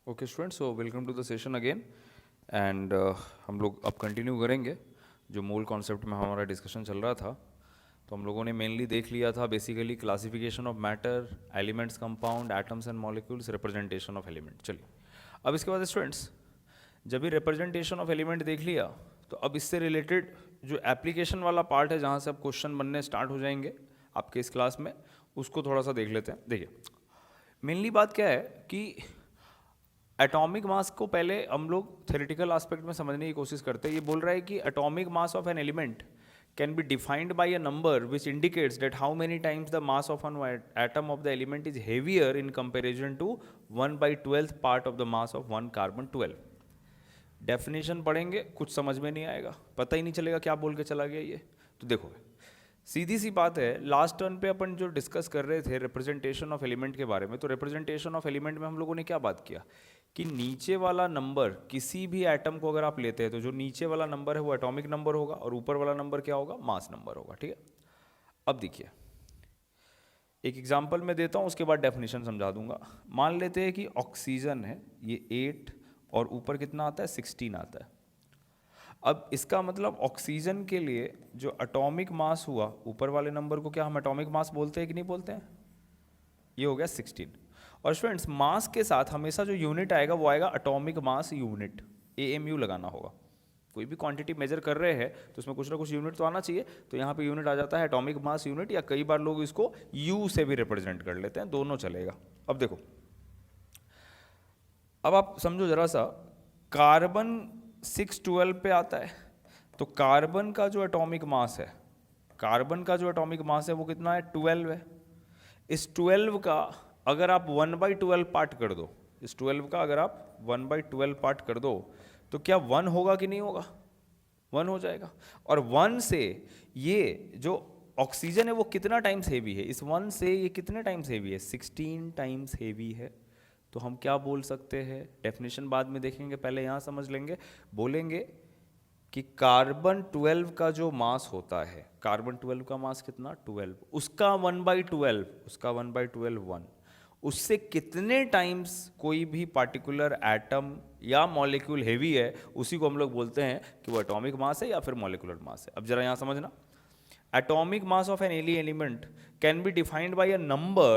Okay students, so welcome to the session again and हम लोग अब कंटिन्यू करेंगे जो मूल कॉन्सेप्ट में हमारा डिस्कशन चल रहा था। तो हम लोगों ने मेनली देख लिया था basically classification of matter, elements, compound, atoms and molecules, representation of element. चलिए अब इसके बाद स्टूडेंट्स, जब भी रिप्रेजेंटेशन ऑफ एलिमेंट देख लिया तो अब इससे रिलेटेड जो एप्लीकेशन वाला पार्ट है जहाँ से अब क्वेश्चन बनने स्टार्ट हो जाएंगे आपके इस क्लास में, उसको थोड़ा सा देख लेते हैं। देखिए मेनली बात क्या है कि एटॉमिक मास को पहले हम लोग थ्योरेटिकल एस्पेक्ट में समझने की कोशिश करते हैं। ये बोल रहा है कि atomic mass of an element can be defined by a number which indicates that how many times the mass of an atom of the element is heavier in comparison to 1/12 part of the mass of one carbon 12। Definition पढ़ेंगे, कुछ समझ में नहीं आएगा, पता ही नहीं चलेगा क्या बोल के चला गया ये। तो देखो सीधी सी बात है, लास्ट टर्न पे अपन जो डिस्कस कर रहे थे रिप्रेजेंटेशन ऑफ एलिमेंट के बारे में, तो रिप्रेजेंटेशन ऑफ एलिमेंट में हम लोगों ने क्या बात किया कि नीचे वाला नंबर किसी भी एटम को अगर आप लेते हैं तो जो नीचे वाला नंबर है वो एटॉमिक नंबर होगा और ऊपर वाला नंबर क्या होगा, मास नंबर होगा। ठीक है, अब देखिए एक एग्जांपल मैं देता हूँ, उसके बाद डेफिनेशन समझा दूंगा। मान लेते हैं कि ऑक्सीजन है, ये 8 और ऊपर कितना आता है, 16 आता है। अब इसका मतलब ऑक्सीजन के लिए जो एटॉमिक मास हुआ, ऊपर वाले नंबर को क्या हम एटॉमिक मास बोलते हैं कि नहीं बोलते हैं, ये हो गया 16। और स्टूडेंट्स मास के साथ हमेशा जो यूनिट आएगा वो आएगा एटॉमिक मास यूनिट, AMU लगाना होगा। कोई भी क्वांटिटी मेजर कर रहे हैं तो उसमें कुछ ना कुछ यूनिट तो आना चाहिए, तो यहाँ पे यूनिट आ जाता है एटॉमिक मास यूनिट, या कई बार लोग इसको U से भी रिप्रेजेंट कर लेते हैं, दोनों चलेगा। अब देखो, अब आप समझो जरा सा, कार्बन 612 पे आता है, तो कार्बन का जो एटॉमिक मास है, कार्बन का जो एटॉमिक मास है वो कितना है, 12 है। इस 12 का अगर आप 1/12 पार्ट कर दो, इस 12 का अगर आप 1/12 पार्ट कर दो तो क्या 1 होगा कि नहीं होगा, 1 हो जाएगा। और 1 से ये जो ऑक्सीजन है वो कितना टाइम्स हेवी है, इस 1 से ये कितने टाइम्स हेवी है, 16 टाइम्स हेवी है। तो हम क्या बोल सकते हैं, डेफिनेशन बाद में देखेंगे, पहले यहाँ समझ लेंगे। बोलेंगे कि कार्बन 12 का जो मास होता है, कार्बन 12 का मास कितना, 12, उसका 1/12, उसका 1/12 1, उससे कितने टाइम्स कोई भी पार्टिकुलर एटम या मॉलिक्यूल हेवी है, उसी को हम लोग बोलते हैं कि वो एटॉमिक मास है या फिर मॉलिक्यूलर मास है। अब जरा यहाँ समझना, atomic mass of an alien element can be defined by a number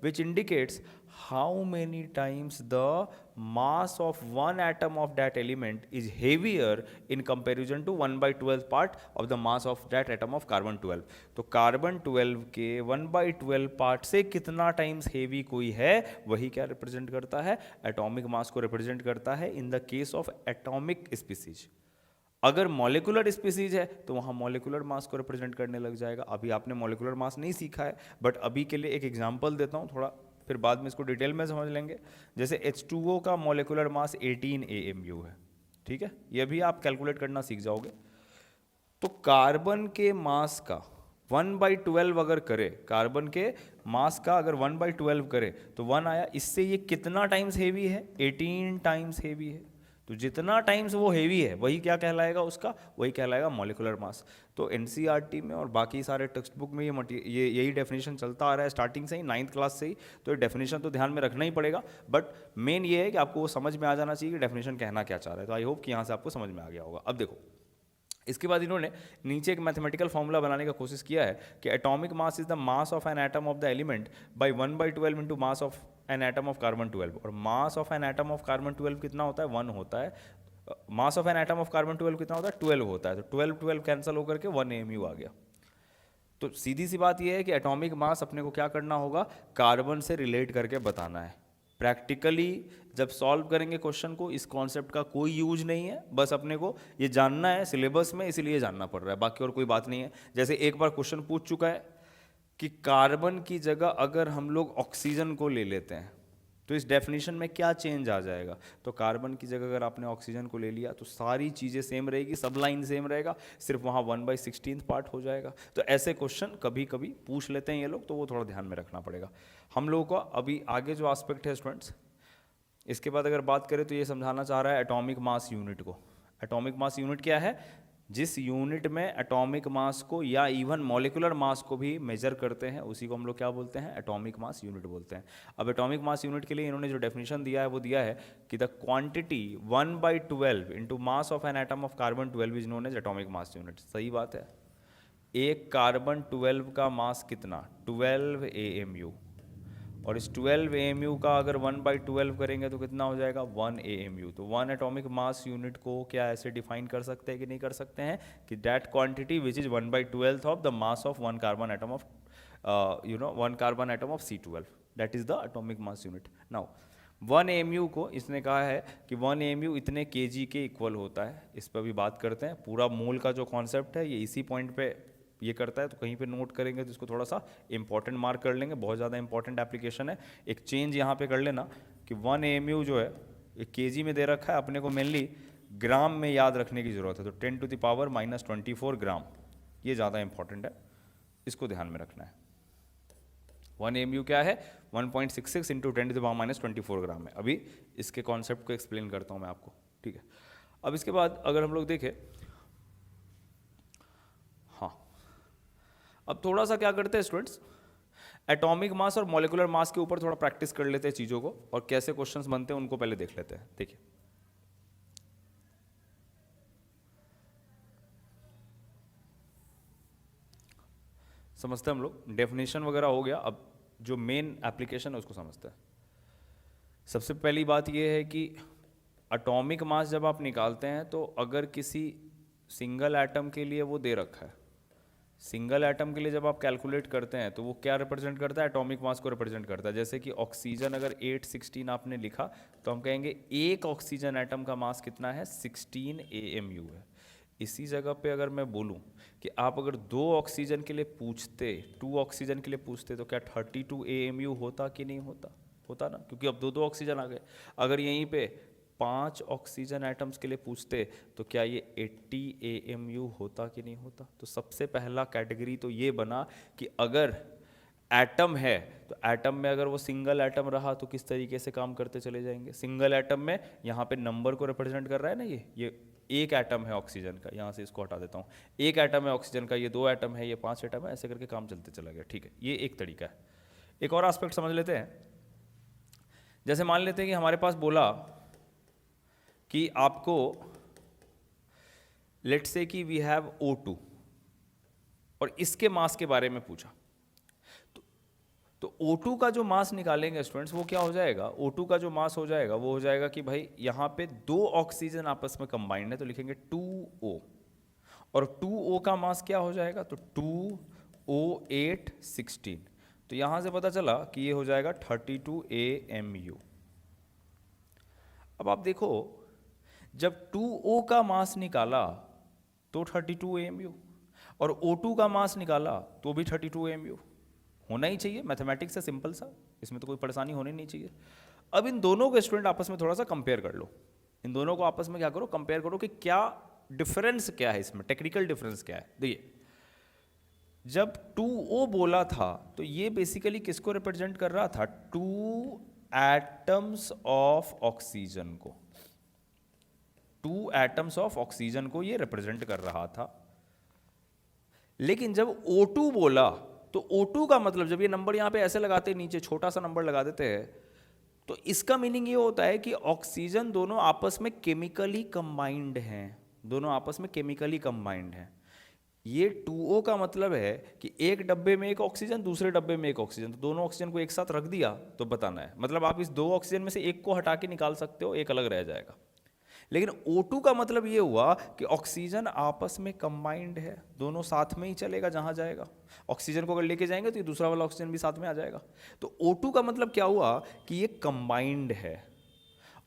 which indicates how many times the mass of one atom of that element is heavier in comparison to 1/12 part of the mass of that atom of carbon 12। तो carbon 12 के 1/12 part से कितना times heavy कोई है, वही क्या represent करता है, एटॉमिक मास को रिप्रेजेंट करता है in the case of atomic species. अगर मॉलिकुलर स्पीसीज है तो वहाँ मॉलिकुलर मास को रिप्रेजेंट करने लग जाएगा। अभी आपने मॉलिकुलर मास नहीं सीखा है, बट अभी के लिए एक एग्जांपल देता हूँ, थोड़ा फिर बाद में इसको डिटेल में समझ लेंगे। जैसे H2O का मॉलिकुलर मास 18 AMU है, ठीक है, ये भी आप कैलकुलेट करना सीख जाओगे। तो कार्बन के मास का 1/12 अगर करे, कार्बन के मास का अगर 1/12 करे तो 1 आया, इससे ये कितना टाइम्स हेवी है, 18 टाइम्स हेवी है। तो जितना टाइम्स वो हेवी है वही क्या कहलाएगा, उसका वही कहलाएगा मॉलिकुलर मास। तो NCERT में और बाकी सारे टेक्स्ट बुक में ये यही डेफिनेशन चलता आ रहा है स्टार्टिंग से ही, 9th क्लास से ही। तो डेफिनेशन तो ध्यान में रखना ही पड़ेगा, बट मेन ये है कि आपको वो समझ में आ जाना चाहिए कि डेफिनेशन कहना क्या चाह रहा है। तो आई होप कि यहाँ से आपको समझ में आ गया होगा। अब देखो इसके बाद इन्होंने नीचे एक मैथमेटिकल फॉर्मूला बनाने का कोशिश किया है कि atomic mass is the mass of an atom of the element by 1/12 into mass of an atom of carbon 12। और मास of an atom of carbon 12 कितना होता है, 1 होता है। मास of an atom of carbon 12 कितना होता है, 12 होता है। तो 12 कैंसिल होकर के 1 AMU आ गया। तो सीधी सी बात यह है कि एटॉमिक मास अपने को क्या करना होगा, कार्बन से रिलेट करके बताना है। प्रैक्टिकली जब सॉल्व करेंगे क्वेश्चन को, इस कॉन्सेप्ट का कोई यूज नहीं है, बस अपने को ये जानना है सिलेबस में, इसीलिए जानना पड़ रहा है, बाकी और कोई बात नहीं है। जैसे एक बार क्वेश्चन पूछ चुका है कि कार्बन की जगह अगर हम लोग ऑक्सीजन को ले लेते हैं तो इस डेफिनेशन में क्या चेंज आ जाएगा। तो कार्बन की जगह अगर आपने ऑक्सीजन को ले लिया तो सारी चीज़ें सेम रहेगी, सब लाइन सेम रहेगा, सिर्फ वहाँ 1/16 पार्ट हो जाएगा। तो ऐसे क्वेश्चन कभी कभी पूछ लेते हैं ये लोग, तो वो थोड़ा ध्यान में रखना पड़ेगा हम लोगों को। अभी आगे जो एस्पेक्ट है स्टूडेंट्स, इसके बाद अगर बात करें तो ये समझाना चाह रहा है एटॉमिक मास यूनिट को। एटॉमिक मास यूनिट क्या है, जिस यूनिट में एटॉमिक मास को या इवन मॉलिक्यूलर मास को भी मेजर करते हैं उसी को हम लोग क्या बोलते हैं, एटॉमिक मास यूनिट बोलते हैं। अब एटॉमिक मास यूनिट के लिए इन्होंने जो डेफिनेशन दिया है वो दिया है कि the quantity 1/12 into mass of an atom of carbon 12 is known as atomic mass unit. सही बात है। एक कार्बन 12 का मास कितना, 12 AMU, और इस 12 AMU का अगर 1/12 करेंगे तो कितना हो जाएगा, 1 AMU। तो 1 एटॉमिक मास यूनिट को क्या ऐसे डिफाइन कर सकते हैं कि नहीं कर सकते हैं कि that quantity which is 1/12 of the mass of 1 carbon atom of 1 carbon atom of C12, that is the atomic mass unit. Now 1 AMU को इसने कहा है कि 1 AMU इतने kg के इक्वल होता है। इस पर भी बात करते हैं। पूरा मोल का जो कॉन्सेप्ट है ये इसी पॉइंट पे ये करता है, तो कहीं पे नोट करेंगे तो इसको थोड़ा सा इंपॉर्टेंट मार्क कर लेंगे। बहुत ज़्यादा इंपॉर्टेंट एप्लीकेशन है। एक चेंज यहाँ पे कर लेना कि 1 AMU जो है एक kg में दे रखा है, अपने को मेनली ग्राम में याद रखने की ज़रूरत है। तो 10⁻⁻24 ग्राम, ये ज़्यादा इंपॉर्टेंट है, इसको ध्यान में रखना है। 1 AMU क्या है, 1.66 इंटू 10⁻⁻24 ग्राम है। अभी इसके कॉन्सेप्ट को एक्सप्लेन करता हूँ मैं आपको, ठीक है। अब इसके बाद अगर हम लोग देखें, हाँ, अब थोड़ा सा क्या करते हैं स्टूडेंट्स, एटॉमिक मास और मॉलिक्यूलर मास के ऊपर थोड़ा प्रैक्टिस कर लेते हैं चीज़ों को, और कैसे क्वेश्चंस बनते हैं उनको पहले देख लेते हैं। देखिए, समझते हैं हम लोग, डेफिनेशन वगैरह हो गया। अब जो मेन एप्लीकेशन है उसको समझते हैं। सबसे पहली बात यह है कि एटॉमिक मास जब आप निकालते हैं तो अगर किसी सिंगल एटम के लिए वो दे रखा है, सिंगल एटम के लिए जब आप कैलकुलेट करते हैं तो वो क्या रिप्रेजेंट करता है, एटॉमिक मास को रिप्रेजेंट करता है। जैसे कि ऑक्सीजन अगर 816 आपने लिखा तो हम कहेंगे एक ऑक्सीजन एटम का मास कितना है, 16 AMU है। इसी जगह पे अगर मैं बोलूं कि आप अगर 2 ऑक्सीजन के लिए पूछते, 2 ऑक्सीजन के लिए पूछते तो क्या 32 AMU होता कि नहीं होता, होता ना, क्योंकि अब 2 ऑक्सीजन आ गए। अगर यहीं पे 5 ऑक्सीजन एटम्स के लिए पूछते तो क्या ये 80 AMU होता कि नहीं होता। तो सबसे पहला कैटेगरी तो ये बना कि अगर एटम है तो एटम में अगर वो सिंगल एटम रहा तो किस तरीके से काम करते चले जाएंगे। सिंगल एटम में यहाँ पे नंबर को रिप्रेजेंट कर रहा है ना, ये एक एटम है ऑक्सीजन का, यहाँ से इसको हटा देता हूँ, एक एटम है ऑक्सीजन का, ये 2 एटम है, ये 5 एटम है, ऐसे करके काम चलते चला गया, ठीक है। ये एक तरीका है। एक और एस्पेक्ट समझ लेते हैं। जैसे मान लेते हैं कि हमारे पास बोला कि आपको लेट्स से कि वी हैव O2 और इसके मास के बारे में पूछा, तो O2 का जो मास निकालेंगे स्टूडेंट्स वो क्या हो जाएगा, O2 का जो मास हो जाएगा वो हो जाएगा कि भाई यहाँ पे 2 ऑक्सीजन आपस में कंबाइंड है तो लिखेंगे 2O, और 2O का मास क्या हो जाएगा, तो 2O816। तो यहाँ से पता चला कि ये हो जाएगा 32 AMU। अब आप देखो, जब 2O का मास निकाला तो 32 AMU, और O2 का मास निकाला तो भी 32 AMU होना ही चाहिए। मैथमेटिक्स है सिंपल सा, इसमें तो कोई परेशानी होनी नहीं चाहिए। अब इन दोनों को स्टूडेंट आपस में थोड़ा सा कंपेयर कर लो, इन दोनों को आपस में क्या करो, कंपेयर करो कि क्या डिफरेंस क्या है इसमें, टेक्निकल डिफरेंस क्या है। देखिए, जब 2O बोला था तो ये बेसिकली किसको रिप्रेजेंट कर रहा था, 2 एटम्स ऑफ ऑक्सीजन को, 2 एटम्स ऑफ ऑक्सीजन को ये रिप्रेजेंट कर रहा था। लेकिन जब O2 बोला तो O2 का मतलब, जब ये नंबर यहाँ पे ऐसे लगाते हैं, नीचे छोटा सा नंबर लगा देते हैं, तो इसका मीनिंग ये होता है कि ऑक्सीजन दोनों आपस में केमिकली कंबाइंड हैं, दोनों आपस में केमिकली कंबाइंड हैं। ये 2O का मतलब है कि एक डब्बे में एक ऑक्सीजन, दूसरे डब्बे में एक ऑक्सीजन, तो दोनों ऑक्सीजन को एक साथ रख दिया तो बताना है। मतलब आप इस 2 ऑक्सीजन में से एक को हटा के निकाल सकते हो, एक अलग रह जाएगा। लेकिन O2 का मतलब ये हुआ कि ऑक्सीजन आपस में कंबाइंड है, दोनों साथ में ही चलेगा जहां जाएगा। ऑक्सीजन को अगर लेके जाएंगे तो ये दूसरा वाला ऑक्सीजन भी साथ में आ जाएगा। तो O2 का मतलब क्या हुआ कि ये कंबाइंड है।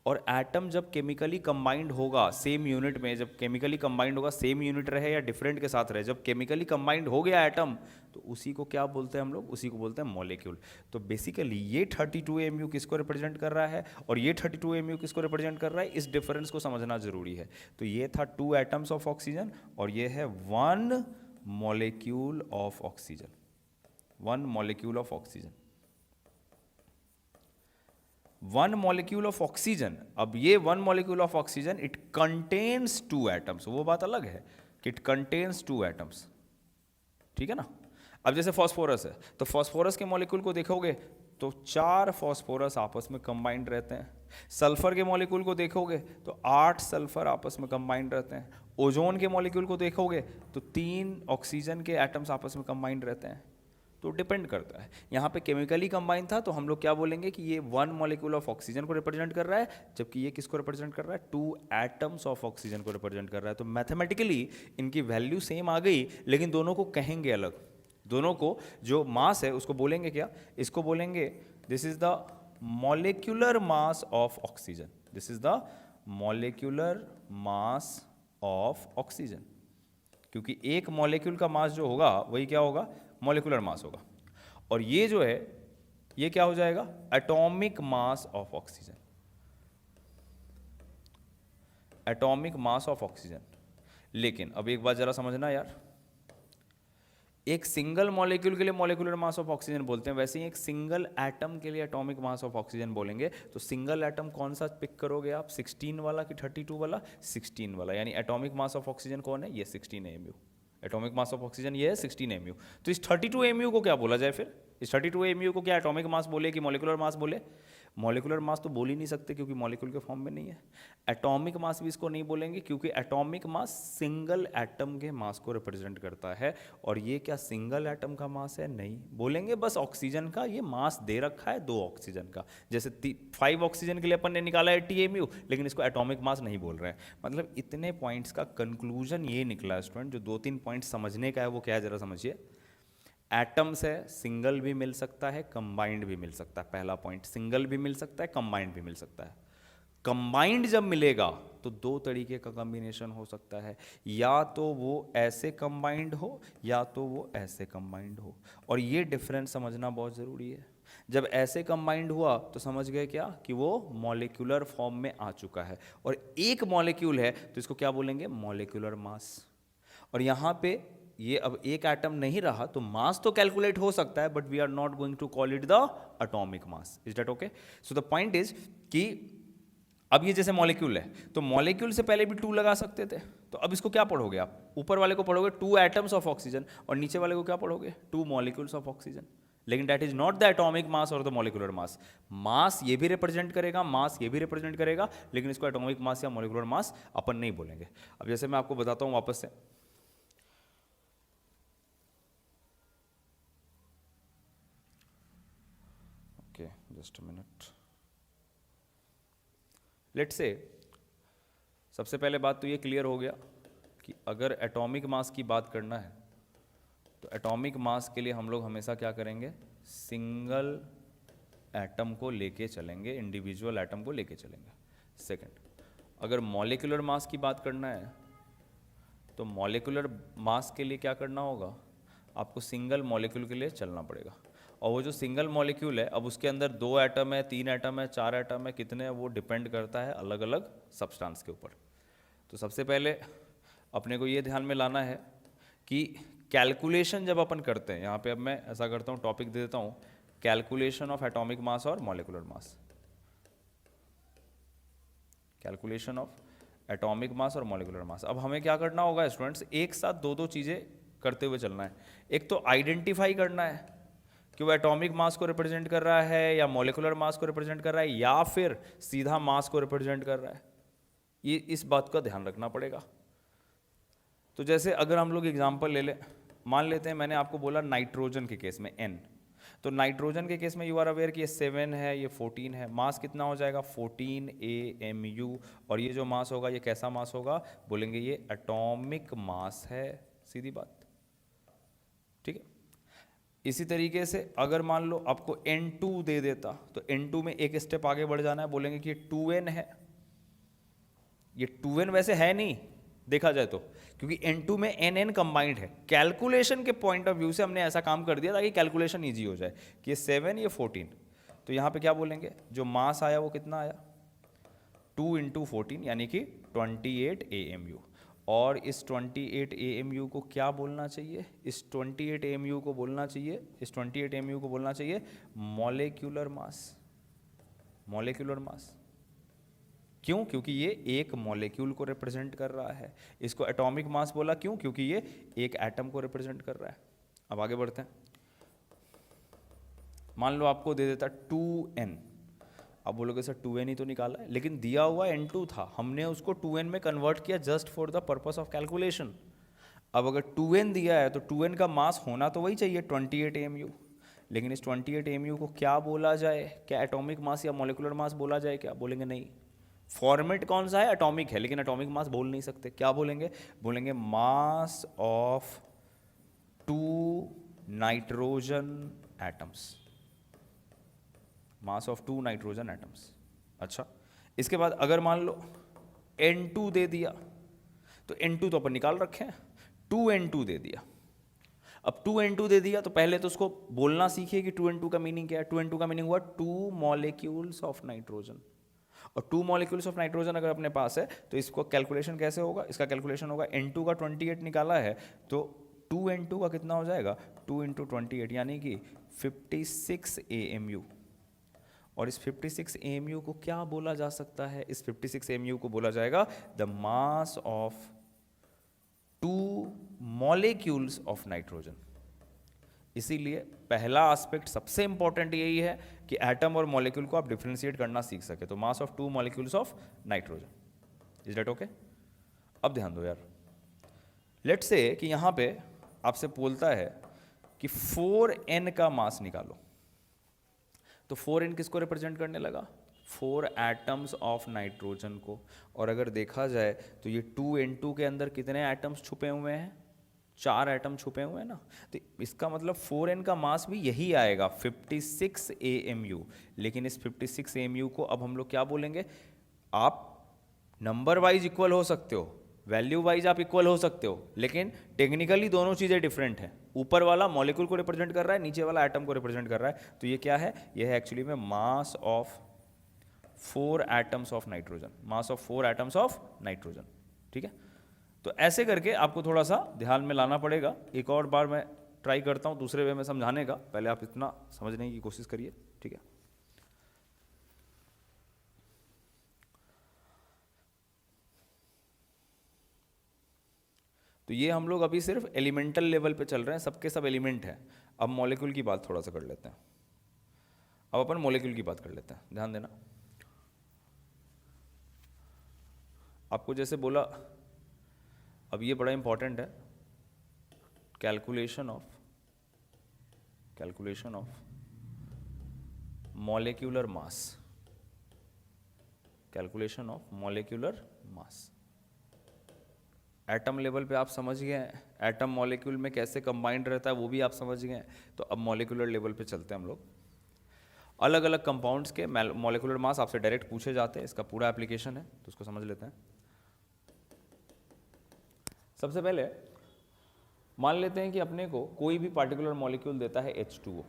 और एटम जब केमिकली कंबाइंड होगा सेम यूनिट में, जब केमिकली कंबाइंड होगा, सेम यूनिट रहे या डिफरेंट के साथ रहे, जब केमिकली कंबाइंड हो गया एटम तो उसी को क्या बोलते हैं हम लोग, उसी को बोलते हैं मॉलिक्यूल। तो बेसिकली ये 32 AMU किसको रिप्रेजेंट कर रहा है और ये 32 AMU किसको रिप्रेजेंट कर रहा है, इस डिफरेंस को समझना जरूरी है। तो ये था 2 एटम्स ऑफ ऑक्सीजन और ये है 1 molecule of oxygen, 1 molecule of oxygen, 1 molecule of oxygen. अब ये 1 molecule of oxygen it contains 2 atoms, वो बात अलग है कि इट कंटेन्स 2 एटम्स, ठीक है ना। अब जैसे फॉस्फोरस है, तो फॉस्फोरस के मॉलिक्यूल को देखोगे तो 4 फॉस्फोरस आपस में कंबाइंड रहते हैं। सल्फर के मॉलिक्यूल को देखोगे तो 8 सल्फर आपस में कंबाइंड रहते हैं। ओजोन के मॉलिक्यूल को देखोगे तो 3 ऑक्सीजन के एटम्स आपस में कंबाइंड रहते हैं। तो डिपेंड करता है, यहाँ पे केमिकली कंबाइन था तो हम लोग क्या बोलेंगे कि ये 1 मॉलिक्यूल ऑफ ऑक्सीजन को रिप्रेजेंट कर रहा है, जबकि ये किसको रिप्रेजेंट कर रहा है, 2 एटम्स ऑफ ऑक्सीजन को रिप्रेजेंट कर रहा है। तो मैथमेटिकली इनकी वैल्यू सेम आ गई, लेकिन दोनों को कहेंगे अलग। दोनों को जो मास है उसको बोलेंगे क्या, इसको बोलेंगे this is the molecular mass of oxygen, this is the molecular mass of oxygen, क्योंकि एक मॉलिक्यूल का मास जो होगा वही क्या होगा, मॉलिक्यूलर मास होगा। और ये जो है ये क्या हो जाएगा, atomic mass of oxygen, atomic mass of oxygen. लेकिन अब एक बात जरा समझना यार, एक सिंगल मॉलिक्यूल के लिए मॉलिक्यूलर मास ऑफ ऑक्सीजन बोलते हैं, वैसे ही एक सिंगल एटम के लिए एटॉमिक मास ऑफ ऑक्सीजन बोलेंगे। तो सिंगल एटम कौन सा पिक करोगे आप, 16 वाला कि 32 वाला, 16 वाला। यानी एटॉमिक मास ऑफ ऑक्सीजन कौन है, ये 16 AMU। Atomic mass of oxygen ये है 16 AMU। तो इस 32 AMU को क्या बोला जाए फिर, इस 32 AMU को क्या एटॉमिक मास बोले कि मॉलिक्यूलर मास बोले। मॉलिक्यूलर मास तो बोल ही नहीं सकते क्योंकि मॉलिक्यूल के फॉर्म में नहीं है। एटॉमिक मास भी इसको नहीं बोलेंगे क्योंकि एटॉमिक मास सिंगल एटम के मास को रिप्रेजेंट करता है, और ये क्या सिंगल एटम का मास है, नहीं बोलेंगे। बस ऑक्सीजन का ये मास दे रखा है 2 ऑक्सीजन का, जैसे 5 ऑक्सीजन के लिए अपन ने निकाला है 80 AMU, लेकिन इसको एटॉमिक मास नहीं बोल रहे हैं। मतलब इतने पॉइंट्स का कंक्लूजन ये निकला स्टूडेंट, जो 2-3 पॉइंट समझने का है वो क्या है जरा समझिए। एटम्स है, सिंगल भी मिल सकता है, कंबाइंड भी मिल सकता है। पहला पॉइंट, सिंगल भी मिल सकता है, कंबाइंड भी मिल सकता है। कंबाइंड जब मिलेगा तो 2 तरीके का कॉम्बिनेशन हो सकता है, या तो वो ऐसे कंबाइंड हो या तो वो ऐसे कंबाइंड हो। और ये डिफरेंस समझना बहुत ज़रूरी है। जब ऐसे कंबाइंड हुआ तो समझ गए क्या कि वो मॉलिक्यूलर फॉर्म में आ चुका है, और एक मॉलिक्यूल है तो इसको क्या बोलेंगे, मॉलिक्यूलर मास। और यहाँ पे ये अब एक एटम नहीं रहा तो मास तो कैलकुलेट हो सकता है, but we are not going to call it the atomic mass. Is that okay? So the point is कि अब ये जैसे मॉलिक्यूल है तो मॉलिक्यूल से पहले भी 2 लगा सकते थे, तो अब इसको क्या पढ़ोगे आप, ऊपर वाले को पढ़ोगे 2 एटम्स ऑफ ऑक्सीजन, और नीचे वाले को क्या पढ़ोगे, 2 मॉलिक्यूल्स ऑफ ऑक्सीजन। लेकिन that is not the atomic मास और द मॉलिक्यूलर मास। मास ये भी रिप्रेजेंट करेगा, मास ये भी रिप्रेजेंट करेगा, लेकिन इसको एटॉमिक मास या मॉलिक्यूलर मास अपन नहीं बोलेंगे। अब जैसे मैं आपको बताता हूँ वापस से, okay just a minute. Let's say सबसे पहले बात तो ये क्लियर हो गया कि अगर एटॉमिक मास की बात करना है तो एटॉमिक मास के लिए हम लोग हमेशा क्या करेंगे, सिंगल एटम को लेके चलेंगे, इंडिविजुअल एटम को लेके चलेंगे। सेकंड, अगर मॉलिक्यूलर मास की बात करना है तो मॉलिक्यूलर मास के लिए क्या करना होगा, आपको सिंगल मॉलिक्यूल के लिए चलना पड़ेगा। और वो जो सिंगल मॉलिक्यूल है, अब उसके अंदर 2 एटम है, 3 एटम है, 4 एटम है, कितने हैं वो डिपेंड करता है अलग अलग सब्सटेंस के ऊपर। तो सबसे पहले अपने को ये ध्यान में लाना है कि कैलकुलेशन जब अपन करते हैं, यहाँ पे अब मैं ऐसा करता हूँ, टॉपिक दे देता हूँ, कैलकुलेशन ऑफ एटॉमिक मास और molecular mass. Calculation of atomic mass और मॉलिक्यूलर मास। अब हमें क्या करना होगा स्टूडेंट्स, एक साथ 2 चीज़ें करते हुए चलना है। एक तो आइडेंटिफाई करना है कि वो एटॉमिक मास को रिप्रेजेंट कर रहा है या मॉलिक्यूलर मास को रिप्रेजेंट कर रहा है या फिर सीधा मास को रिप्रेजेंट कर रहा है। ये इस बात का ध्यान रखना पड़ेगा। तो जैसे अगर हम लोग एग्जांपल ले लें, मान लेते हैं मैंने आपको बोला नाइट्रोजन के केस में N, तो नाइट्रोजन के केस में यू आर अवेयर कि ये 7 है, ये 14 है, मास कितना हो जाएगा 14 AMU। और ये जो मास होगा ये कैसा मास होगा, बोलेंगे ये एटॉमिक मास है, सीधी बात, ठीक है। इसी तरीके से अगर मान लो आपको N2 दे देता तो N2 में एक स्टेप आगे बढ़ जाना है, बोलेंगे कि ये 2N है। ये 2N वैसे है नहीं देखा जाए तो, क्योंकि N2 में NN कंबाइंड है। कैलकुलेशन के पॉइंट ऑफ व्यू से हमने ऐसा काम कर दिया ताकि कैलकुलेशन इजी हो जाए कि ये 7 ये 14। तो यहाँ पे क्या बोलेंगे, जो मास आया वो कितना आया 2 × 14 यानी कि 28 AMU। और इस 28 AMU को क्या बोलना चाहिए, इस 28 AMU को बोलना चाहिए, इस 28 AMU को बोलना चाहिए मॉलिक्यूलर मास। मॉलिक्यूलर मास, क्यों? क्योंकि ये एक मॉलिक्यूल को रिप्रेजेंट कर रहा है। इसको एटॉमिक मास बोला, क्यों? क्योंकि ये एक एटम को रिप्रेजेंट कर रहा है। अब आगे बढ़ते हैं। मान लो आपको दे देता 2n, आप बोलोगे सर 2n ही तो निकाला है, लेकिन दिया हुआ n2 था, हमने उसको 2n में कन्वर्ट किया just for the purpose of calculation. अब अगर 2n दिया है तो 2n का मास होना तो वही चाहिए 28 AMU, लेकिन इस 28 AMU को क्या बोला जाए? क्या एटॉमिक मास या मॉलिकुलर मास बोला जाए? क्या बोलेंगे? नहीं। फॉर्मेट कौन सा है? एटॉमिक है, लेकिन एटॉमिक मास बोल नहीं सकते। क्या बोलेंगे? बोलेंगे mass of 2 nitrogen atoms, mass of 2 nitrogen atoms. अच्छा, इसके बाद अगर मान लो N2 दे दिया, तो N2 तो अपन निकाल रखे हैं, 2N2 दे दिया। अब 2N2 दे दिया तो पहले तो उसको बोलना सीखिए कि 2N2 का मीनिंग क्या है। 2N2 का मीनिंग हुआ 2 मॉलिक्यूल्स ऑफ नाइट्रोजन, और 2 मॉलिक्यूल्स ऑफ नाइट्रोजन अगर अपने पास है तो इसको कैलकुलेशन कैसे होगा? इसका कैलकुलेशन होगा, N2 का 28 निकाला है तो 2N2 का कितना हो जाएगा? 2 × 28 यानी कि 56 AMU। और इस 56 AMU को क्या बोला जा सकता है? इस 56 AMU को बोला जाएगा the mass of 2 molecules of nitrogen. इसीलिए पहला एस्पेक्ट सबसे इंपॉर्टेंट यही है कि एटम और मॉलिक्यूल को आप डिफरेंशिएट करना सीख सके। तो मास of 2 molecules of nitrogen, is that okay? अब ध्यान दो यार, लेट्स से कि यहां पे आपसे बोलता है कि 4n का मास निकालो, तो 4n किसको रिप्रेजेंट करने लगा? 4 एटम्स ऑफ नाइट्रोजन को। और अगर देखा जाए तो ये 2N2 के अंदर कितने एटम्स छुपे हुए हैं? 4 एटम छुपे हुए हैं ना, तो इसका मतलब 4n का मास भी यही आएगा 56 AMU। लेकिन इस 56 AMU को अब हम लोग क्या बोलेंगे? आप नंबर वाइज इक्वल हो सकते हो, वैल्यू वाइज आप इक्वल हो सकते हो, लेकिन टेक्निकली दोनों चीज़ें डिफरेंट हैं। ऊपर वाला मॉलिक्यूल को रिप्रेजेंट कर रहा है, नीचे वाला एटम को रिप्रेजेंट कर रहा है। तो ये क्या है? ये है एक्चुअली में mass of 4 atoms of nitrogen, mass of 4 atoms of nitrogen. ठीक है, तो ऐसे करके आपको थोड़ा सा ध्यान में लाना पड़ेगा। एक और बार मैं ट्राई करता हूँ दूसरे वे में समझाने का, पहले आप इतना समझने की कोशिश करिए। ठीक है, तो ये हम लोग अभी सिर्फ एलिमेंटल लेवल पे चल रहे हैं, सबके सब एलिमेंट हैं। अब मॉलिक्यूल की बात थोड़ा सा कर लेते हैं। अब अपन मॉलिक्यूल की बात कर लेते हैं, ध्यान देना। आपको जैसे बोला, अब ये बड़ा इंपॉर्टेंट है, calculation of molecular mass, calculation of molecular mass. Atom level पे आप समझ गए हैं, एटम मॉलिक्यूल में कैसे कंबाइंड रहता है वो भी आप समझ गए हैं। तो अब मॉलिक्यूलर लेवल पे चलते हैं हम लोग। अलग अलग कंपाउंड्स के मॉलिक्यूलर मास आपसे डायरेक्ट पूछे जाते हैं, इसका पूरा एप्लीकेशन है, तो उसको समझ लेते हैं। सबसे पहले मान लेते हैं कि अपने को कोई भी पार्टिकुलर मॉलिक्यूल देता है H2O,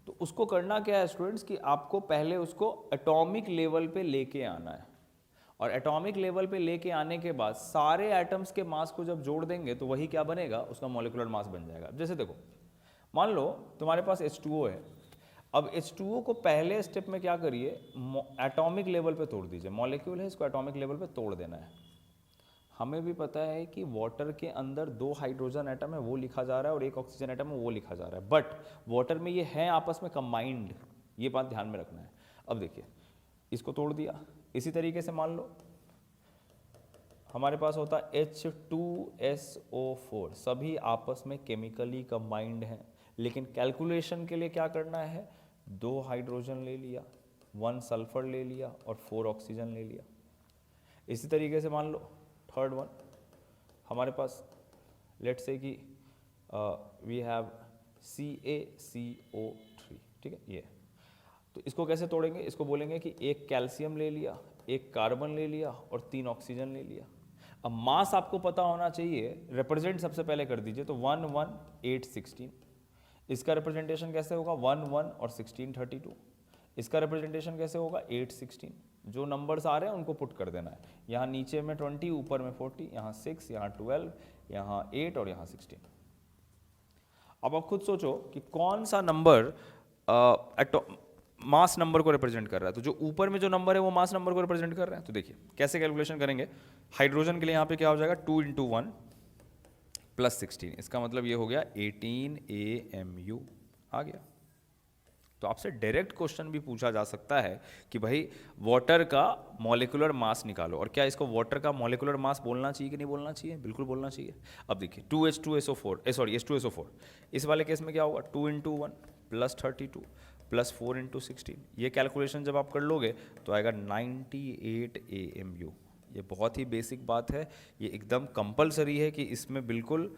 तो उसको करना क्या है स्टूडेंट्स कि आपको पहले उसको एटॉमिक लेवल पे लेके आना है, और एटॉमिक लेवल पे लेके आने के बाद सारे एटम्स के मास को जब जोड़ देंगे तो वही क्या बनेगा? उसका मॉलिक्यूलर मास बन जाएगा। जैसे देखो, मान लो तुम्हारे पास H2O है, अब H2O को पहले स्टेप में क्या करिए? एटॉमिक लेवल पे तोड़ दीजिए। मॉलिक्यूल है, इसको एटॉमिक लेवल पे तोड़ देना है। हमें भी पता है कि वाटर के अंदर 2 हाइड्रोजन एटम है वो लिखा जा रहा है, और 1 ऑक्सीजन एटम है वो लिखा जा रहा है, बट वाटर में ये है आपस में कंबाइंड, ये बात ध्यान में रखना है। अब देखिए, इसको तोड़ दिया। इसी तरीके से मान लो हमारे पास होता H2SO4, सभी आपस में केमिकली कंबाइंड हैं, लेकिन कैलकुलेशन के लिए क्या करना है? 2 हाइड्रोजन ले लिया, 1 सल्फर ले लिया और 4 ऑक्सीजन ले लिया। इसी तरीके से मान लो थर्ड वन हमारे पास, लेट्स से कि वी हैव CaCO3, ठीक है ये। तो इसको कैसे तोड़ेंगे? इसको बोलेंगे कि 1 कैल्शियम ले लिया, 1 कार्बन ले लिया और 3 ऑक्सीजन ले लिया। अब मास आपको पता होना चाहिए, रिप्रेजेंट सबसे पहले कर दीजिए, तो 1 1 8 16। इसका रिप्रेजेंटेशन कैसे होगा? 1 1 और 16 32। इसका रिप्रेजेंटेशन कैसे होगा? 8 16। जो नंबर्स आ रहे हैं उनको पुट कर देना है। यहाँ नीचे में 20, ऊपर में 40, यहाँ 6, यहाँ 12, यहाँ 8 और यहाँ 16। अब आप खुद सोचो कि कौन सा नंबर मास नंबर को रिप्रेजेंट कर रहा है, तो जो ऊपर में जो नंबर है वो मास नंबर को रिप्रेजेंट कर रहा है। तो देखिए कैसे कैलकुलेशन करेंगे। हाइड्रोजन के लिए यहाँ पे क्या हो जाएगा, 2 × 1 + 16, इसका मतलब ये हो गया 18 AMU आ गया। तो आपसे डायरेक्ट क्वेश्चन भी पूछा जा सकता है कि भाई वाटर का मॉलिक्यूलर मास निकालो, और क्या इसको वाटर का मॉलिक्यूलर मास बोलना चाहिए कि नहीं बोलना चाहिए, बिल्कुल बोलना चाहिए। अब देखिए H2SO4, इस वाले केस में क्या होगा, 2 × 1 + 32 + 4 × 16, ये कैलकुलेशन जब आप कर लोगे तो आएगा 98 AMU। ये बहुत ही बेसिक बात है, ये एकदम कंपलसरी है कि इसमें बिल्कुल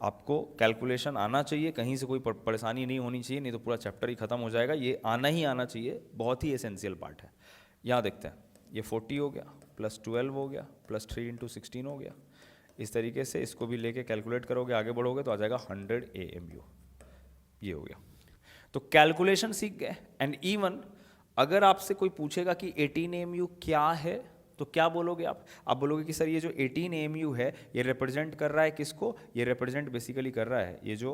आपको कैलकुलेशन आना चाहिए, कहीं से कोई परेशानी नहीं होनी चाहिए, नहीं तो पूरा चैप्टर ही खत्म हो जाएगा। ये आना ही आना चाहिए, बहुत ही एसेंशियल पार्ट है। यहाँ देखते हैं, ये 40 हो गया, +12 हो गया, +3 × 16 हो गया। इस तरीके से इसको भी लेके कैलकुलेट करोगे, आगे बढ़ोगे तो आ जाएगा 100 AMU, ये हो गया। तो कैलकुलेशन सीख गए। एंड इवन अगर आपसे कोई पूछेगा कि 18 AMU क्या है, तो क्या बोलोगे आप बोलोगे कि सर ये जो 18 AMU है ये रिप्रेजेंट कर रहा है किसको, ये रिप्रेजेंट बेसिकली कर रहा है, ये जो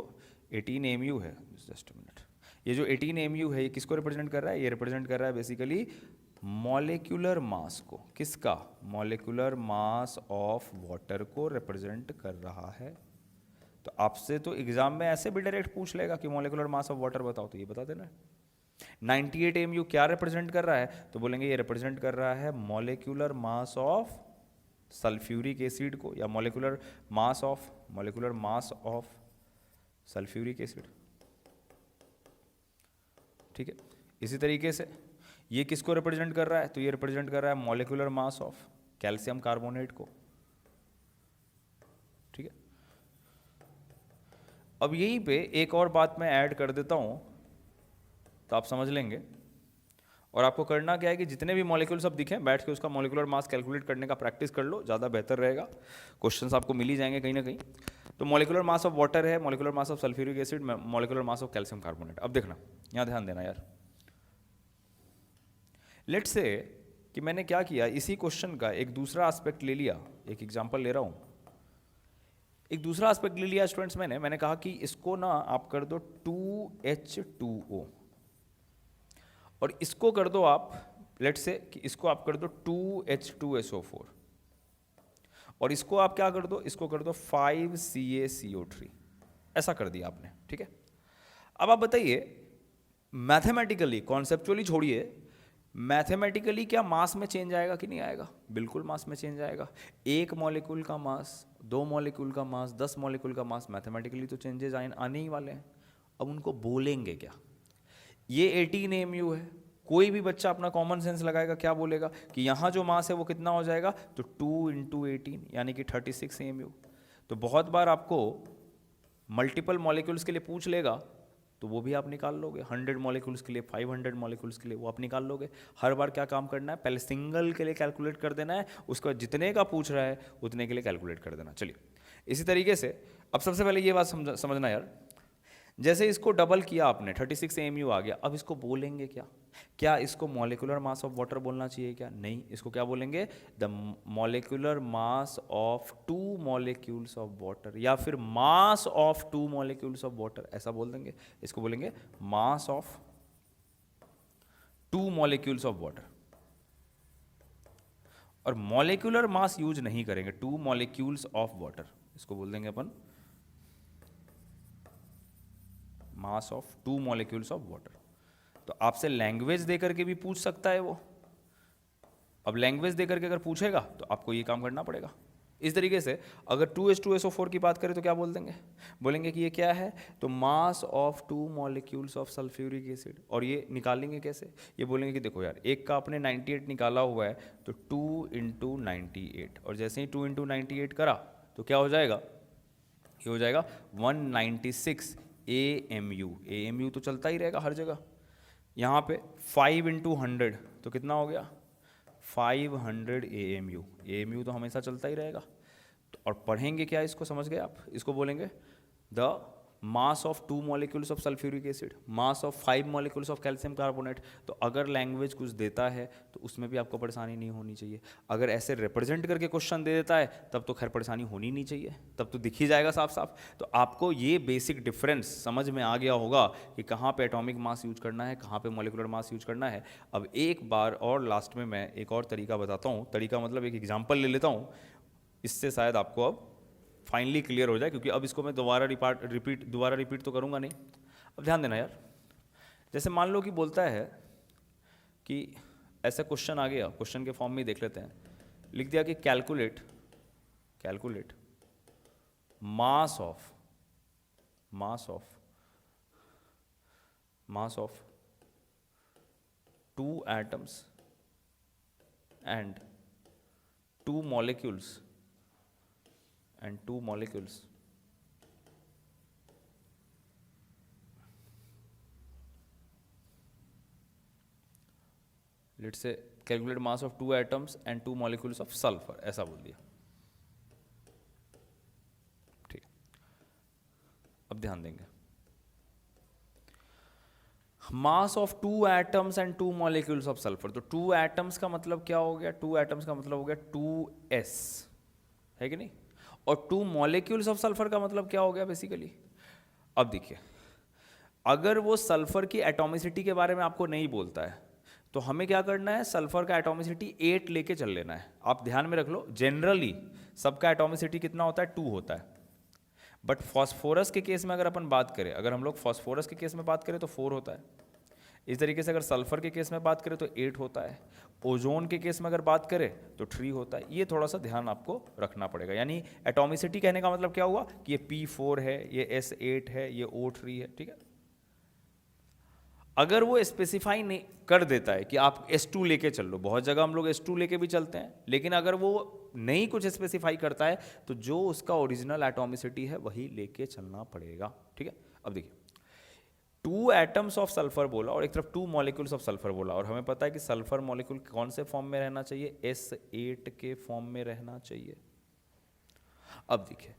18 AMU है, जस्ट अ मिनट, ये जो 18 AMU है ये किसको रिप्रेजेंट कर रहा है, ये रिप्रेजेंट कर रहा है बेसिकली मॉलिक्यूलर मास को। किसका, मॉलिक्यूलर मास ऑफ वाटर को रिप्रेजेंट कर रहा है। तो आपसे तो एग्जाम में ऐसे भी डायरेक्ट पूछ लेगा कि मॉलिक्यूलर मास ऑफ वाटर बताओ, तो ये बता देना है। 98 AMU क्या रिप्रेजेंट कर रहा है, तो बोलेंगे ये रिप्रेजेंट कर रहा है molecular mass of sulphuric acid को, या molecular mass of sulphuric acid. ठीक है, इसी तरीके से ये किसको रिप्रेजेंट कर रहा है, तो ये रिप्रेजेंट कर रहा है molecular mass of calcium carbonate को। ठीक है, अब यहीं पे एक और बात मैं ऐड कर देता हूं तो आप समझ लेंगे। और आपको करना क्या है कि जितने भी मॉलिक्यूल्स अब दिखें, बैठ के उसका मॉलिक्यूलर मास कैलकुलेट करने का प्रैक्टिस कर लो, ज़्यादा बेहतर रहेगा। क्वेश्चंस आपको मिल ही जाएंगे कहीं ना कहीं। तो मॉलिक्यूलर मास ऑफ वाटर है, molecular mass of sulphuric acid, molecular mass of calcium carbonate. अब देखना, यहाँ ध्यान देना यार। लेट्स से कि मैंने क्या किया, इसी क्वेश्चन का एक दूसरा एस्पेक्ट ले लिया, एक एग्जाम्पल ले रहा हूँ, एक दूसरा एस्पेक्ट ले लिया स्टूडेंट्स। मैंने कहा कि इसको ना आप कर दो 2H2O, और इसको कर दो आप, लेट्स से कि इसको आप कर दो 2H2SO4, और इसको आप क्या कर दो, इसको कर दो 5CaCO3, ऐसा कर दिया आपने। ठीक है, अब आप बताइए मैथमेटिकली, कॉन्सेप्चुअली छोड़िए, मैथमेटिकली क्या मास में चेंज आएगा कि नहीं आएगा, बिल्कुल मास में चेंज आएगा। एक मॉलिक्यूल का मास, 2 मॉलिक्यूल का मास, 10 मॉलिक्यूल का मास, मैथमेटिकली तो चेंजेस आने ही वाले हैं। अब उनको बोलेंगे क्या, ये 18 AMU है, कोई भी बच्चा अपना कॉमन सेंस लगाएगा, क्या बोलेगा कि यहाँ जो मास है वो कितना हो जाएगा, तो 2 × 18 यानी कि 36 AMU। तो बहुत बार आपको मल्टीपल मॉलिक्यूल्स के लिए पूछ लेगा, तो वो भी आप निकाल लोगे। 100 मॉलिक्यूल्स के लिए, 500 मॉलिक्यूल्स के लिए वो आप निकाल लोगे। हर बार क्या काम करना है, पहले सिंगल के लिए कैलकुलेट कर देना है, उसका जितने का पूछ रहा है उतने के लिए कैलकुलेट कर देना। चलिए, इसी तरीके से अब सबसे पहले ये बात समझना यार, जैसे इसको डबल किया आपने, 36 AMU आ गया, अब इसको बोलेंगे क्या इसको मॉलिक्यूलर मास ऑफ वाटर बोलना चाहिए क्या, नहीं, इसको क्या बोलेंगे, the molecular mass of 2 molecules of water, या फिर mass of 2 molecules of water, ऐसा बोल देंगे। इसको बोलेंगे mass of 2 molecules of water, और मॉलिक्यूलर मास यूज नहीं करेंगे, 2 मॉलिक्यूल्स ऑफ वाटर, इसको बोल देंगे अपन mass of 2 molecules of water. तो आपसे लैंग्वेज दे करके भी पूछ सकता है वो। अब लैंग्वेज दे करके अगर पूछेगा तो आपको ये काम करना पड़ेगा। इस तरीके से अगर 2H2SO4 की बात करें तो क्या बोल देंगे, बोलेंगे कि ये क्या है, तो मास of 2 molecules of sulphuric acid. और ये निकालेंगे कैसे, ये बोलेंगे कि देखो यार, एक का आपने 98 निकाला हुआ है, तो 2 × 98, और जैसे ही 2 × 98 करा तो क्या हो जाएगा, ये हो जाएगा 196 AMU। AMU तो चलता ही रहेगा हर जगह। यहाँ पे 5 × 100 तो कितना हो गया, 500 AMU। AMU तो हमेशा चलता ही रहेगा। तो और पढ़ेंगे क्या, इसको समझ गए आप, इसको बोलेंगे the mass of 2 molecules of sulphuric acid, mass of 5 molecules of calcium carbonate. तो अगर लैंग्वेज कुछ देता है तो उसमें भी आपको परेशानी नहीं होनी चाहिए। अगर ऐसे रिप्रेजेंट करके क्वेश्चन दे देता है तब तो खैर परेशानी होनी नहीं चाहिए, तब तो दिख ही जाएगा साफ साफ। तो आपको ये बेसिक डिफरेंस समझ में आ गया होगा कि कहाँ पे एटॉमिक मास यूज करना है, कहाँ पे मॉलिक्यूलर मास यूज करना है। अब एक बार और लास्ट में मैं एक और तरीका बताता हूँ, तरीका मतलब एक एग्जाम्पल ले लेता हूँ, इससे शायद आपको अब फाइनली क्लियर हो जाए, क्योंकि अब इसको मैं दोबारा रिपीट तो करूंगा नहीं। अब ध्यान देना यार, जैसे मान लो कि बोलता है कि ऐसा क्वेश्चन आ गया, क्वेश्चन के फॉर्म में ही देख लेते हैं, लिख दिया कि calculate mass of 2 atoms and 2 molecules let's say calculate mass of 2 atoms and 2 molecules of sulfur, ऐसा बोल दिया। ठीक, अब ध्यान देंगे, मास of 2 atoms and 2 molecules of sulphur. तो 2 एटम्स का मतलब क्या हो गया, 2 एटम्स का मतलब हो गया 2s, है कि नहीं, और 2 मॉलिक्यूल्स ऑफ सल्फर का मतलब क्या हो गया बेसिकली। अब देखिए, अगर वो सल्फर की एटॉमिसिटी के बारे में आपको नहीं बोलता है तो हमें क्या करना है, सल्फर का एटॉमिसिटी 8 लेके चल लेना है। आप ध्यान में रख लो, जनरली सबका एटॉमिसिटी कितना होता है, 2 होता है। बट फॉस्फोरस के केस में अगर अपन बात करें, अगर हम लोग फॉस्फोरस के केस में बात करें तो 4 होता है। इस तरीके से अगर सल्फर के केस में बात करें तो 8 होता है। ओजोन के केस में अगर बात करें तो 3 होता है। ये थोड़ा सा ध्यान आपको रखना पड़ेगा। यानी एटॉमिसिटी कहने का मतलब क्या हुआ कि ये P4 है, ये S8 है, ये O3 है, ठीक है। अगर वो स्पेसिफाई नहीं कर देता है कि आप S2 लेके चल लो, बहुत जगह हम लोग S2 लेके भी चलते हैं, लेकिन अगर वो नहीं कुछ स्पेसिफाई करता है तो जो उसका ओरिजिनल एटॉमिसिटी है वही लेके चलना पड़ेगा, ठीक है। अब देखिए, 2 एटम्स ऑफ सल्फर बोला और एक तरफ 2 मॉलिक्यूल्स ऑफ सल्फर बोला, और हमें पता है कि सल्फर मॉलिक्यूल कौन से फॉर्म में रहना चाहिए, S8 के फॉर्म में रहना चाहिए। अब देखिए,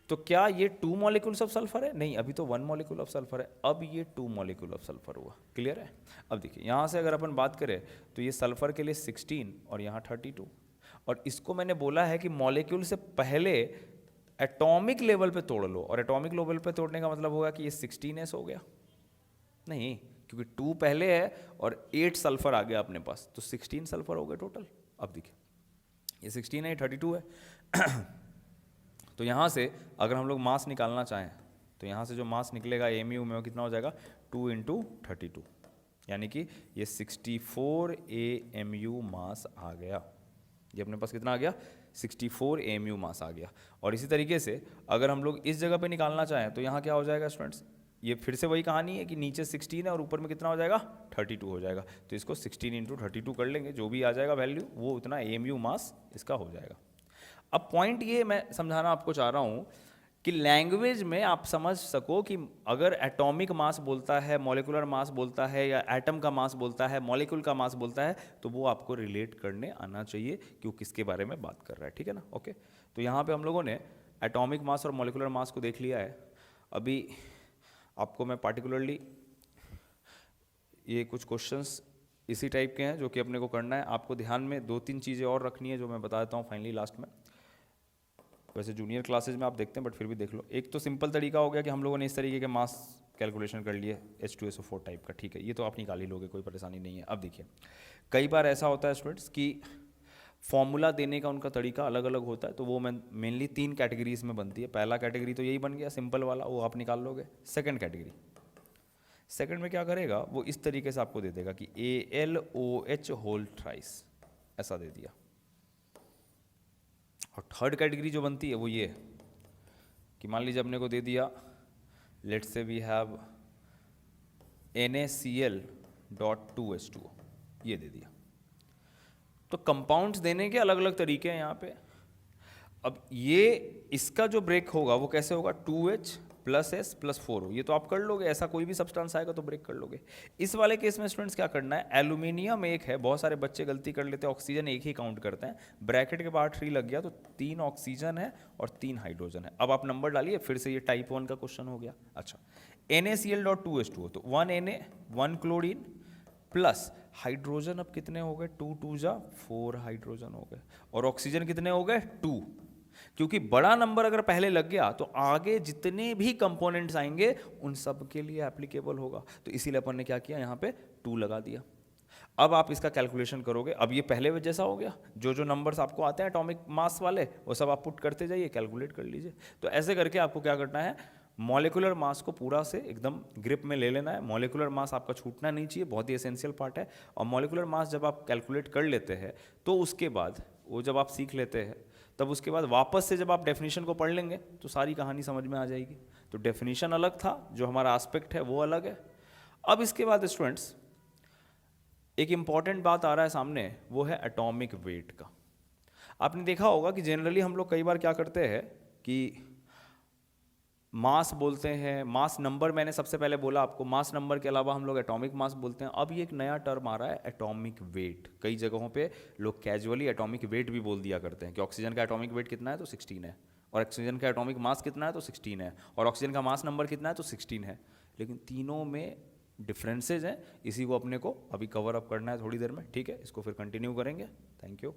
तो क्या ये 2 मॉलिक्यूल्स ऑफ सल्फर है, नहीं, अभी तो 1 मॉलिक्यूल ऑफ सल्फर है, अब ये 2 मॉलिक्यूल ऑफ सल्फर हुआ, क्लियर है। अब देखिए, यहाँ से अगर अपन बात करें तो ये सल्फर के लिए 16 और यहाँ 32, और इसको मैंने बोला है कि मॉलिक्यूल से पहले एटॉमिक लेवल पे तोड़ लो, और एटॉमिक लेवल पे तोड़ने का मतलब होगा कि ये 16s हो गया, नहीं, क्योंकि 2 पहले है और 8 सल्फर आ गया अपने पास, तो 16 सल्फर हो गए टोटल। अब देखिए, ये 16 है, 32 है। तो यहाँ से अगर हम लोग मास निकालना चाहें तो यहाँ से जो मास निकलेगा AMU में वो कितना हो जाएगा, 2 × 32, यानी कि ये 64 AMU मास आ गया। ये अपने पास कितना आ गया, 64 AMU मास आ गया। और इसी तरीके से अगर हम लोग इस जगह पे निकालना चाहें तो यहाँ क्या हो जाएगा स्टूडेंट्स, ये फिर से वही कहानी है कि नीचे 16 है और ऊपर में कितना हो जाएगा, 32 हो जाएगा। तो इसको 16 × 32 कर लेंगे, जो भी आ जाएगा वैल्यू वो उतना AMU मास इसका हो जाएगा। अब पॉइंट ये मैं समझाना आपको चाह रहा हूँ कि लैंग्वेज में आप समझ सको कि अगर एटॉमिक मास बोलता है, मॉलिकुलर मास बोलता है, या एटम का मास बोलता है, मॉलिक्यूल का मास बोलता है, तो वो आपको रिलेट करने आना चाहिए कि वो किसके बारे में बात कर रहा है, ठीक है ना। ओके, तो यहाँ पे हम लोगों ने एटॉमिक मास और मॉलिकुलर मास को देख लिया है। अभी आपको मैं पार्टिकुलरली ये कुछ क्वेश्चंस इसी टाइप के हैं जो कि अपने को करना है। आपको ध्यान में 2-3 चीज़ें और रखनी है जो मैं बता देता हूँ फाइनली लास्ट में। वैसे जूनियर क्लासेज में आप देखते हैं बट फिर भी देख लो। एक तो सिंपल तरीका हो गया कि हम लोगों ने इस तरीके के मास कैलकुलेशन कर लिए H2SO4 टाइप का, ठीक है, ये तो आप निकाल ही लोगे, कोई परेशानी नहीं है। अब देखिए, कई बार ऐसा होता है स्टूडेंट्स कि फॉर्मूला देने का उनका तरीका अलग अलग होता है, तो वो मेनली 3 कैटेगरीज में बनती है। पहला कैटेगरी तो यही बन गया सिंपल वाला, वो आप निकाल लोगे। सेकंड कैटेगरी, सेकंड में क्या करेगा, वो इस तरीके से आपको दे देगा कि AlOH होल थ्राइस, ऐसा दे दिया। और थर्ड कैटेगरी जो बनती है वो ये कि मान लीजिए अपने को दे दिया, let's say we have NaCl.2H2O, ये दे दिया। तो कंपाउंड्स देने के अलग अलग तरीके हैं यहाँ पे। अब ये इसका जो ब्रेक होगा वो कैसे होगा, 2H प्लस एस प्लस 4 हो, ये तो आप कर लोगे, ऐसा कोई भी सब्सटेंस आएगा तो ब्रेक कर लोगे। इस वाले केस में स्टूडेंट्स क्या करना है, एल्यूमिनियम एक है, बहुत सारे बच्चे गलती कर लेते हैं, ऑक्सीजन एक ही काउंट करते हैं, ब्रैकेट के बाहर 3 लग गया तो 3 ऑक्सीजन है और 3 हाइड्रोजन है। अब आप नंबर डालिए, फिर से ये टाइप 1 का क्वेश्चन हो गया। अच्छा, NaCl.2H2O, तो 1 Na 1 क्लोरीन प्लस हाइड्रोजन अब कितने हो गए, 2 2 जा 4 हाइड्रोजन हो गए, और ऑक्सीजन कितने हो गए 2। क्योंकि बड़ा नंबर अगर पहले लग गया तो आगे जितने भी कंपोनेंट्स आएंगे उन सब के लिए एप्लीकेबल होगा, तो इसीलिए अपन ने क्या किया, यहाँ पे 2 लगा दिया। अब आप इसका कैलकुलेशन करोगे, अब ये पहले जैसा हो गया, जो जो नंबर्स आपको आते हैं एटॉमिक मास वाले वो सब आप पुट करते जाइए, कैलकुलेट कर लीजिए। तो ऐसे करके आपको क्या करना है, मॉलिक्यूलर मास को पूरा से एकदम ग्रिप में ले लेना है। मॉलिक्यूलर मास आपका छूटना नहीं चाहिए, बहुत ही एसेंशियल पार्ट है। और मॉलिक्यूलर मास जब आप कैलकुलेट कर लेते हैं तो उसके बाद वो जब आप सीख लेते हैं तब उसके बाद वापस से जब आप डेफिनेशन को पढ़ लेंगे तो सारी कहानी समझ में आ जाएगी। तो डेफिनेशन अलग था, जो हमारा एस्पेक्ट है वो अलग है। अब इसके बाद स्टूडेंट्स एक इम्पॉर्टेंट बात आ रहा है सामने, वो है एटॉमिक वेट का। आपने देखा होगा कि जनरली हम लोग कई बार क्या करते हैं कि मास बोलते हैं, मास नंबर मैंने सबसे पहले बोला आपको, मास नंबर के अलावा हम लोग एटॉमिक मास बोलते हैं। अब ये एक नया टर्म आ रहा है एटॉमिक वेट। कई जगहों पे लोग कैजुअली एटॉमिक वेट भी बोल दिया करते हैं कि ऑक्सीजन का एटॉमिक वेट कितना है तो 16 है, और ऑक्सीजन का एटॉमिक मास कितना है तो 16 है, और ऑक्सीजन का मास नंबर कितना है तो 16 है। लेकिन तीनों में डिफरेंसेज हैं, इसी को अपने को अभी कवर अप करना है थोड़ी देर में, ठीक है। इसको फिर कंटिन्यू करेंगे। Thank you.